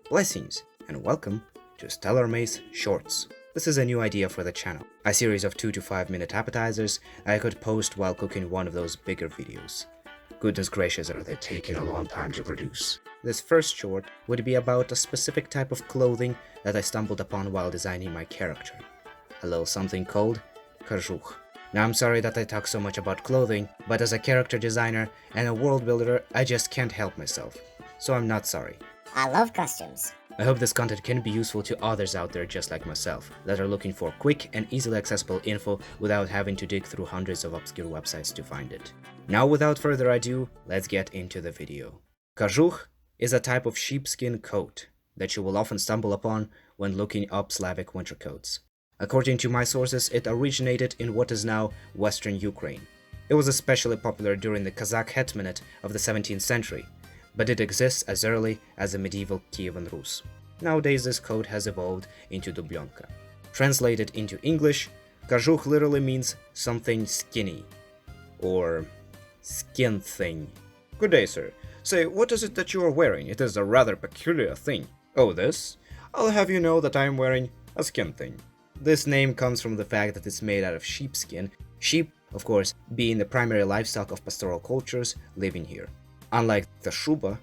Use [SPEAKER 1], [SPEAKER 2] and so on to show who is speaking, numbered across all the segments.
[SPEAKER 1] Blessings, and welcome to StellarMace Shorts. This is a new idea for the channel, a series of 2 to 5 minute appetizers I could post while cooking one of those bigger videos. Goodness gracious, are they taking a long time to produce. This first short would be about a specific type of clothing that I stumbled upon while designing my character. A little something called Kozhukh. Now I'm sorry that I talk so much about clothing, but as a character designer and a world builder, I just can't help myself. So I'm not sorry.
[SPEAKER 2] I love costumes.
[SPEAKER 1] I hope this content can be useful to others out there just like myself, that are looking for quick and easily accessible info without having to dig through hundreds of obscure websites to find it. Now without further ado, let's get into the video. Kozhukh is a type of sheepskin coat that you will often stumble upon when looking up Slavic winter coats. According to my sources, it originated in what is now western Ukraine. It was especially popular during the Kozhakh Hetmanate of the 17th century, but it exists as early as the medieval Kievan Rus. Nowadays this coat has evolved into Dublonka. Translated into English, Kozhukh literally means something skinny, or skin thing. Good day, sir. Say, what is it that you are wearing? It is a rather peculiar thing. Oh, this? I'll have you know that I am wearing a skin thing. This name comes from the fact that it's made out of sheepskin, sheep, of course, being the primary livestock of pastoral cultures living here. Unlike the shuba,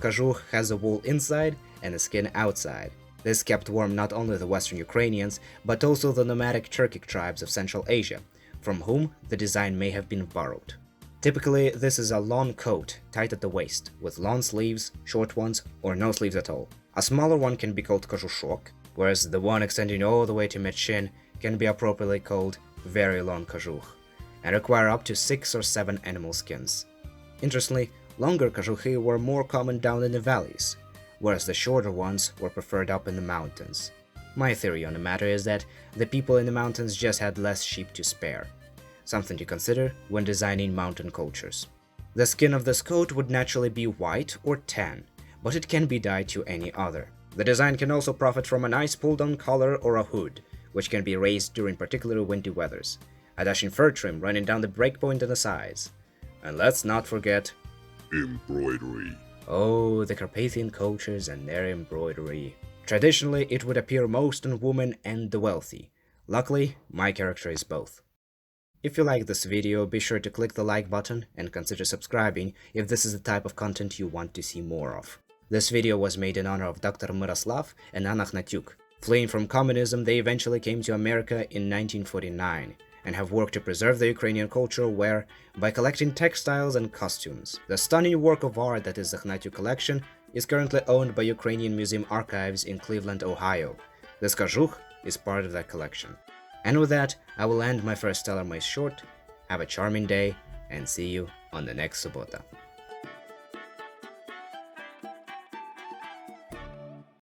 [SPEAKER 1] Kozhukh has a wool inside and a skin outside. This kept warm not only the Western Ukrainians, but also the nomadic Turkic tribes of Central Asia, from whom the design may have been borrowed. Typically, this is a long coat, tight at the waist, with long sleeves, short ones, or no sleeves at all. A smaller one can be called Kozhushok, whereas the one extending all the way to mid-shin can be appropriately called very long Kozhukh, and require up to 6 or 7 animal skins. Interestingly, longer Kozhukhi were more common down in the valleys, whereas the shorter ones were preferred up in the mountains. My theory on the matter is that the people in the mountains just had less sheep to spare, something to consider when designing mountain cultures. The skin of this coat would naturally be white or tan, but it can be dyed to any other. The design can also profit from a nice pull-down collar or a hood, which can be raised during particularly windy weathers, a dashing fur trim running down the breakpoint in the sides. And let's not forget
[SPEAKER 3] embroidery.
[SPEAKER 1] Oh, the Carpathian cultures and their embroidery. Traditionally, it would appear most on women and the wealthy. Luckily, my character is both. If you like this video, be sure to click the like button and consider subscribing if this is the type of content you want to see more of. This video was made in honor of Dr. Miroslav and Anna Hnatyuk. Fleeing from communism, they eventually came to America in 1949 and have worked to preserve the Ukrainian cultural wear by collecting textiles and costumes. The stunning work of art that is the Hnatyuk collection is currently owned by Ukrainian Museum Archives in Cleveland, Ohio. This Kozhukh is part of that collection. And with that, I will end my first StellarMace short. Have a charming day, and see you on the next Subota.